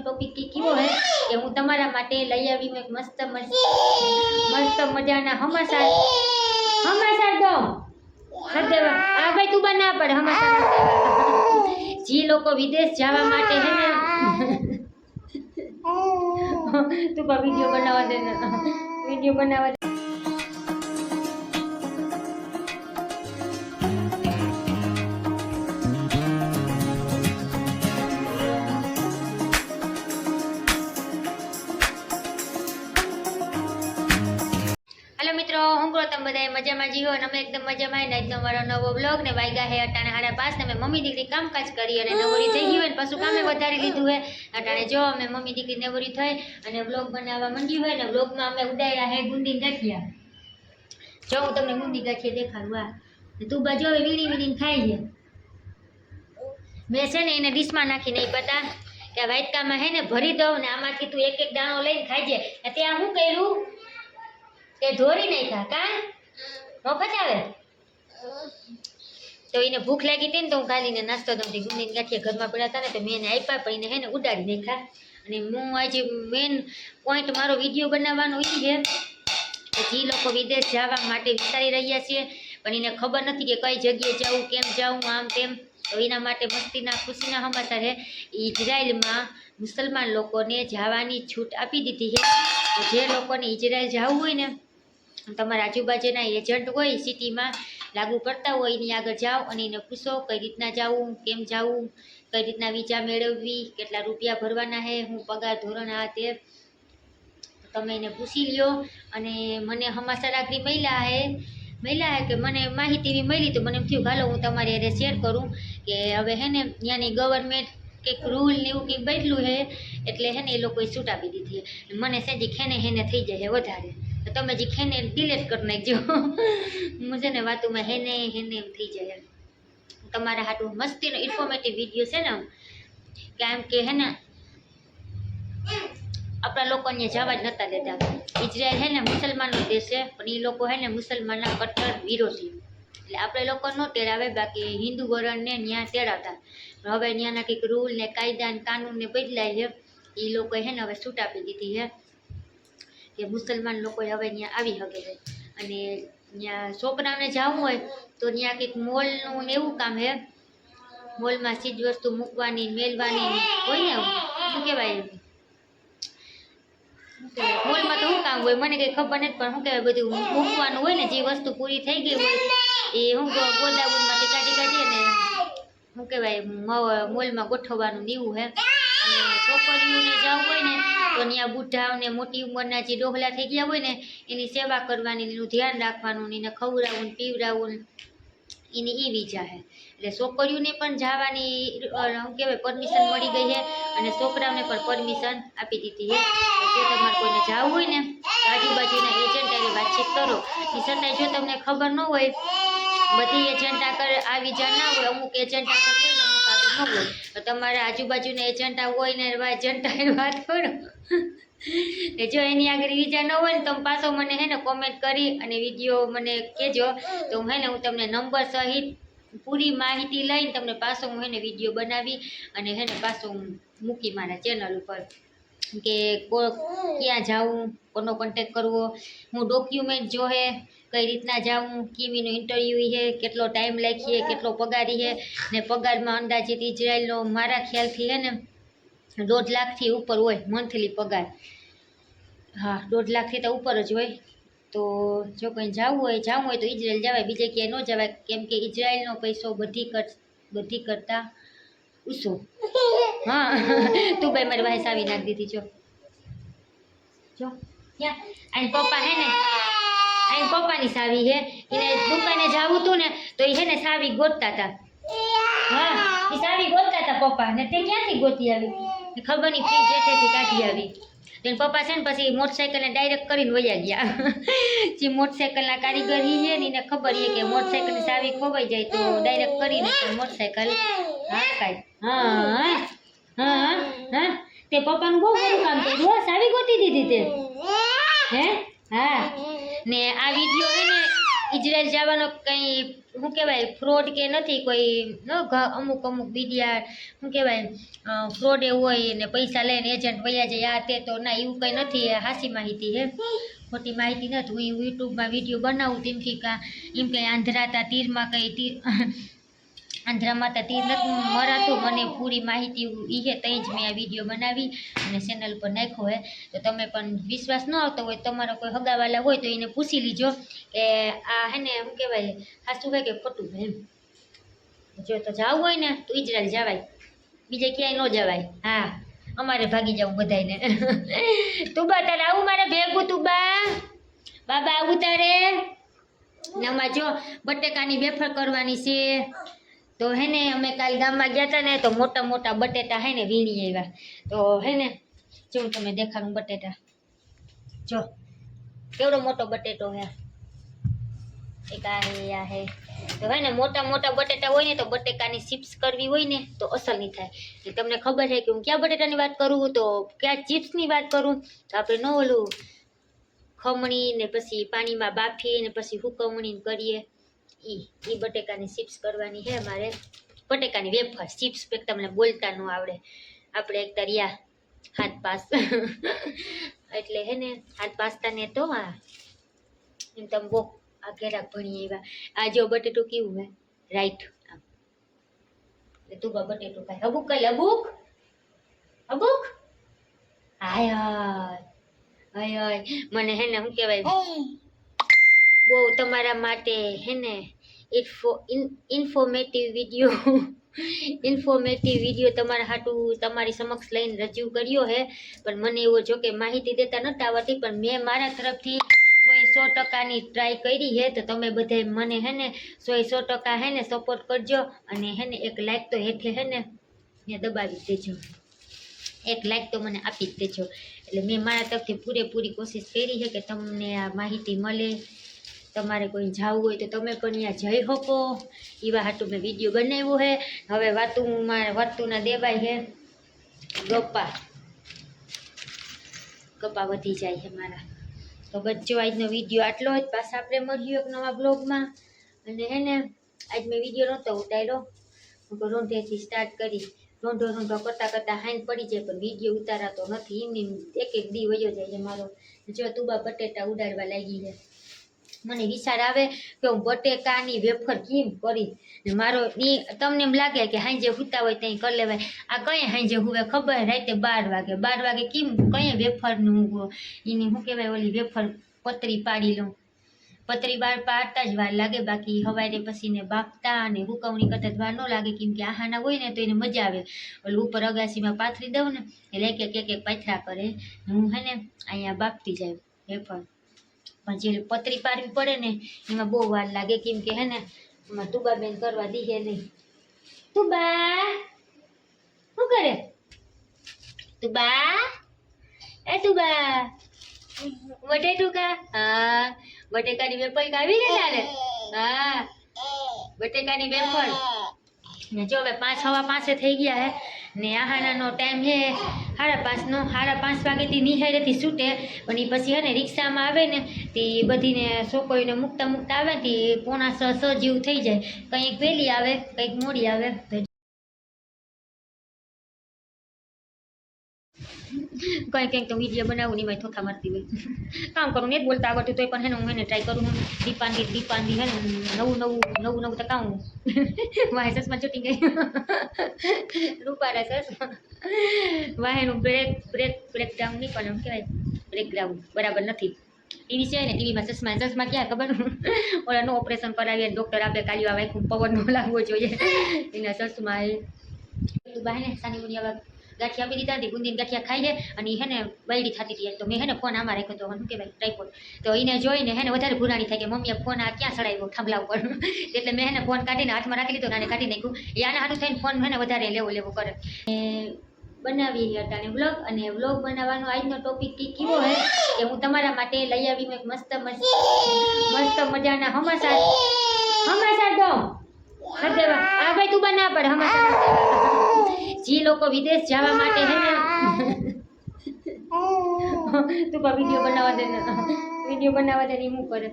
topic કીવો હે કે હું તમારા માટે લઈ આવી એક મસ્ત મજાના હમાસાર દો સદેવા આ ભાઈ તું બના પડે હમાસાર જે લોકો વિદેશ જવા માટે હે ને તું બા વિડિયો બનાવવા દે हेलो मित्रों हूँ गौतम बधाए मजा में जीવો અને અમે એકદમ મજામાં ને આજનો મારો નવો બ્લોગ ને વાગ્યા હે અટાણે 5:30 ને અમે મમ્મી દીકરી કામકાજ કરી અને નવરી થઈ ગઈ હોય ને પાછું કામે વધારી લીધું હે અટાણે જો અમે મમ્મી દીકરી નવરી થઈ અને બ્લોગ બનાવવા માંડ્યું હોય ને બ્લોગમાં અમે ઉડાડ્યા હે ગુંદી ગાંઠિયા જો હું તમને ગુંદી ગાંઠિયા દેખાડું આ તું બાજુ હવે વીણી ખાઈ લે મેં છે ને એને ડીશમાં નાખી નહીં પતા કે વાટકામાં હે ને ભરી દઉં ને આમાંથી તું એક એક દાણો લઈને ખાઈ જાય ત્યાં હું કર્યું તે ધોરી નહીં ખા કા મફત આવે તો એને ભૂખ લાગી હતી ને તો હું ખાલીને નાસ્તો તમથી ગુંદીને ગાંઠિયા ઘરમાં પડ્યા હતા ને તો મેં એને આપ્યા પણ એને હે ને ઉડાડી નાખ્યા અને હું આજે મેન પોઈન્ટ મારો વિડીયો બનાવવાનો એ છે કે જે લોકો વિદેશ જવા માટે વિચારી રહ્યા છે પણ એને ખબર નથી કે કઈ જગ્યાએ જવું કેમ જવું આમ તેમ તો એના માટે મસ્તીના ખુશીના સમાચાર છે ઇઝરાયલમાં મુસલમાન લોકોને જવાની છૂટ આપી દીધી છે તો જે લોકોને ઇઝરાયલ જવું હોય ને તમારા આજુબાજુના એજન્ટ હોય સિટીમાં લાગુ કરતા હોય એની આગળ જાઓ અને એને પૂછો કઈ રીતના જવું કેમ જવું કઈ રીતના વિઝા મેળવવી કેટલા રૂપિયા ભરવાના છે હું પગાર ધોરણ આ તે તમે એને પૂછી લ્યો અને મને સમાચાર આગળ મળ્યા હે કે મને માહિતી મળી તો મને એમ થયું હાલો હું તમારી હારે શેર કરું કે હવે હે ને ત્યાંની ગવર્મેન્ટ કંઈક રૂલ ને એવું કંઈક બદલું છે એટલે હે ને એ લોકોએ છૂટ આપી દીધી મને સેજી હેને થઈ જાય વધારે તો તમે જે ખેને ડિલેટ કરી નાખજો હું છે ને વાતોમાં હેને એમ થઈ જાય તમારા હાટું મસ્તીનો ઇન્ફોર્મેટિવ વિડીયો છે ને કેમ કે હે ને આપણા લોકોને જવા જ નતા દેતા ઇઝરાયલ હે ને મુસલમાનનો દેશ છે પણ એ લોકો હે ને મુસલમાનના કટ્ટર વિરોધી એટલે આપણે લોકો ન તેડાવે બાકી હિન્દુ વરણને ત્યાં તેડાવતા હવે ત્યાંના કંઈક રૂલ ને કાયદા ને કાનૂન ને બદલાય છે એ લોકોએ હે ને હવે છૂટ આપી દીધી છે કે મુસલમાન લોકો હવે ત્યાં આવી શકે છે અને ત્યાં છોકરાઓને જવું હોય તો ત્યાં કંઈક મોલનું ને એવું કામ છે મોલમાં ચીજ વસ્તુ મૂકવાની મેળવાની હોય ને શું કહેવાય મોલમાં તો શું કામ હોય મને કંઈ ખબર નથી પણ શું કહેવાય બધું મૂકવાનું હોય ને જે વસ્તુ પૂરી થઈ ગઈ હોય એ હું ગોદાઉનમાંથી કાઢી ને શું કહેવાય મોલમાં ગોઠવવાનું એવું હે અને છોકરીઓને જવું હોય ને તો ત્યાં બુઢાઓને મોટી ઉંમરના જે ડોહલા થઈ ગયા હોય ને એની સેવા કરવાની એનું ધ્યાન રાખવાનું એને ખવડાવવું પીવડાવવું એની એ વિઝા છે એટલે છોકરીઓને પણ જવાની શું કહેવાય પરમિશન મળી ગઈ છે અને છોકરાઓને પણ પરમિશન આપી દીધી છે જો તમારે કોઈને જવું હોય ને આજુબાજુના એજન્ટ આવી વાતચીત કરો એ છતાંય જો તમને ખબર ન હોય બધી એજન્ટ આગળ આ વિઝા ના હોય અમુક એજન્ટ આગળ હોય ને અમુક આગળ ન હોય તો તમારા આજુબાજુના એજન્ટ હોય ને એજન્ટ વાત કરો જો એની આગળ વિઝા ન હોય ને તમે પાછો મને હે ને કોમેન્ટ કરી અને વિડીયો મને કહેજો તો હે ને હું તમને નંબર સહિત પૂરી માહિતી લઈને તમને પાછો હું હે ને વિડીયો બનાવી અને હે ને પાછો હું મૂકી મારા ચેનલ ઉપર કે ક્યાં જાઉં કોનો કોન્ટેક્ટ કરવો હું ડોક્યુમેન્ટ જોહે કઈ રીતના જાઉં કેવીનો ઇન્ટરવ્યૂ છે કેટલો ટાઈમ લાગીએ કેટલો પગારી છે ને પગારમાં અંદાજિત ઇઝરાયલનો મારા ખ્યાલથી હે ને 1.5 લાખથી ઉપર હોય મંથલી પગાર હા 1.5 લાખથી તો ઉપર જ હોય તો જો કંઈ જવું હોય તો ઇઝરાયલ જવાય બીજે ક્યાંય ન જવાય કેમ કે ઇઝરાયલનો પૈસો બધી કરતાં ઊંચો હા તું ભાઈ મારી વાહે સાવી નાખી દીધી જો ક્યાં અને પપ્પા હે ને અહીં પપ્પાની સાવી છે એને દુકાને જવું હતું ને તો એ હે ને સાવી ગોતતા હતા હા એ સાવી ગોતતા હતા પપ્પા ને તે ક્યાંથી ગોતી આવી ખબર નહીં ફ્રીજ જેઠેથી કાઢી આવી તો પપ્પા છે ને પછી મોટરસાઇકલને ડાયરેક્ટ કરીને વયા ગયા જે મોટરસાઇકલના કારીગર છે ને એને ખબર છે કે મોટરસાઇકલની સાવી ખોવાઈ જાય તો ડાયરેક્ટ કરીને મોટરસાઇકલ હાંકાય હા હા હા તે પપ્પાનું બહુ સારું કામ કર્યું સાવી ગોતી દીધી તે હે હા ને આ વિડીયો હે ને ઇઝરાયલ જવાનો કંઈ શું કહેવાય ફ્રોડ કે નથી કોઈ અમુક વિડિયા શું કહેવાય ફ્રોડ એવું હોય ને પૈસા લઈને એજન્ટ વયા જાય આ તે તો ના એવું કંઈ નથી એ સાચી માહિતી છે ખોટી માહિતી નથી હું યુટ્યુબમાં વિડીયો બનાવું તેમથી એમ કંઈ આંધ્રાતા તીરમાં કંઈ તીર આંધ્રામાં તો તીર નથી મરાતું મને પૂરી માહિતી એ છે ત્યાં જ મેં આ વિડીયો બનાવી અને ચેનલ પર નાખ્યો હોય તો તમે પણ વિશ્વાસ ન આવતો હોય તમારો કોઈ હગાવાલા હોય તો એને પૂછી લીજો કે આ હે ને શું કહેવાય સાચું હોય કે ખોટું હોય એમ જો તો જવું હોય ને તો ઇઝરાયલ જવાય બીજે ક્યાંય ન જવાય હા અમારે ભાગી જવું બધાને તું બા તારે આવું મારે ભેગું તું બાબા આવું તારે ને આમાં જો બટેકાની વેફર કરવાની છે તો હે ને અમે કાલ ગામમાં ગયા હતા ને તો મોટા મોટા બટેટા હે ને વીણી આવ્યા તો હે ને જો તમે દેખાડું બટેટા જો કેવડો મોટો બટેટો હે એક આ હે તો હે ને મોટા મોટા બટેટા હોય ને તો બટેકાની ચિપ્સ કરવી હોય ને તો અસર નહીં થાય તમને ખબર છે કે હું ક્યાં બટેટાની વાત કરું તો ક્યાં ચિપ્સની વાત કરું તો આપણે ન ઓલું ખમણી ને પછી પાણીમાં બાફી ને પછી હુકવણી કરીએ ઈ બટેકાની ચિપ્સ કરવાની છે મારે બટેકાની વેફર ચિપ્સ પેક તમને બોલતા ન આવડે આપણે એક તરિયા હાથ પાસ એટલે હે ને હાથ પાસતા ને તો આ એમ તમે બહુ આ ઘેરા ભણી આવ્યા આ જો બટેટું કેવું હે રાઈટ તું બટેટું ખાય અબુક કઈ અબુક હાય હાય મને હે ને શું કહેવાય બહુ તમારા માટે હે ને ઇન્ફોર્મેટિવ વિડીયો તમારા હાટું તમારી સમક્ષ લઈને રજૂ કર્યો હે પણ મને એવો જો કે માહિતી દેતા નતા આવડતી પણ મેં મારા તરફથી 100% ટ્રાય કરી છે તો તમે બધા મને હે ને 100% હે ને સપોર્ટ કરજો અને હે ને એક લાઈક તો હેઠે હે ને દબાવી દેજો એક લાઈક તો મને આપી જ દેજો એટલે મેં મારા તરફથી પૂરેપૂરી કોશિશ કરી છે કે તમને આ માહિતી મળે તમારે કોઈ જવું હોય તો તમે પણ અહીંયા જઈ શકો એવા હાટું મેં વિડીયો બનાવ્યો છે હવે વાતુના દેવાય છે ગપ્પા વધી જાય છે મારા તો બચ્ચો આજનો વિડીયો આટલો જ પાછા આપણે મળ્યું એક નવા બ્લોગમાં અને હે ને આજ મેં વિડીયો નહોતો ઉતાર્યો હું રોંઢેથી સ્ટાર્ટ કરી રોંઢો કરતાં હાઈન પડી જાય પણ વિડીયો ઉતારાતો નથી એમની એક દી વયો જાય છે મારો જો તુબા બટેટા ઉડાડવા લાગી છે મને વિચાર આવે કે હું બટેકાની વેફર કેમ કરી ને મારો તમને એમ લાગે કે હાંજે હુતા હોય ત્યાં કરી લેવાય આ કઈ હાંજે હુવે ખબર રાતે 12 વાગે કેમ કઈ વેફરનું એની શું કહેવાય ઓલી વેફર પતરી પાડી લઉં પતરી પાડતા જ વાર લાગે બાકી હવારે પછી ને બાફતા અને હુકવણી કરતા વાર ન લાગે કેમ કે આહાના હોય ને તો એને મજા આવે ઓલું ઉપર અગાસીમાં પાથરી દઉં ને એટલે એક પાથરા કરે હું હે ને અહીંયા બાફતી જાય વેફર પણ જે પતરી પાડવી પડે ને એમાં બહુ વાર લાગે કેમ કે હે ને એમાં તુબા બેન કરવા દીધે નહીં તુબા શું કરે તુબા બટેટું કા હા બટેકાની વેફર કાવી ને તારે હા બટેકાની વેફર ને જો હવે 5:15 થઈ ગયા હે ને આહાનાનો ટાઈમ છે 5:30 નો 5:30 વાગેથી નિહાળેથી છૂટે પણ એ પછી હે ને રિક્ષામાં આવે ને તે બધીને છોકરીને મૂકતા આવે તે 5:45 જેવું થઈ જાય કંઈક વહેલી આવે કંઈક મોડી આવે કંઈક તો વિડીયો બનાવું ને એમાં થોથા મારતી હોય કામ કરું ને જ બોલતા આવડતું તોય પણ હે ને હું એને ટ્રાય કરું દીપાંડી હે ને નવું તો કામ વાહે ચશ્મા ચોટી ગઈ રૂપારા ચશ્મા વાહેનું બ્રેકડાઉન નહીં પણ એમ કહેવાય બ્રેકગ્રાઉન્ડ બરાબર નથી ટીવી છે ને ટીવીમાં ચશ્મા ક્યાં ખબર ઓલાનું ઓપરેશન કરાવીએ ડૉક્ટર આપણે કાલ્યો આવે ખૂબ પવન ન લાગવો જોઈએ એના ચશ્મા એ બહાને સાની મુનિયા ગાંઠિયા આપી દીધા હતી બુંદીની ગાંઠિયા ખાઈ છે અને હે ને બૈડી થતી હતી તો મેં હે ને ફોન આમાં રાખ્યો તો શું કહેવાય ટ્રાયપોડ તો એને જોઈને હે ને વધારે ભૂરાણી થાય કે મમ્મીએ ફોન આ ક્યાં ચડાવ્યો થાંભલા ઉપર એટલે મેં હે ને ફોન કાઢીને હાથમાં રાખી લીધો અને કાઢી નાખ્યું એ આના હાથું થઈને ફોન હે ને વધારે લેવો કરે બનાવી હતા ને વ્લોગ અને વ્લોગ બનાવવાનો આજનો ટોપિક કેવો હે કે હું તમારા માટે લઈ આવી એક મસ્ત મજાના હમાસાર દો આ ભાઈ તું બના પડે હમાસાર જે લોકો વિદેશ જવા માટે હે ને તું વિડીયો બનાવવા દે હું કરે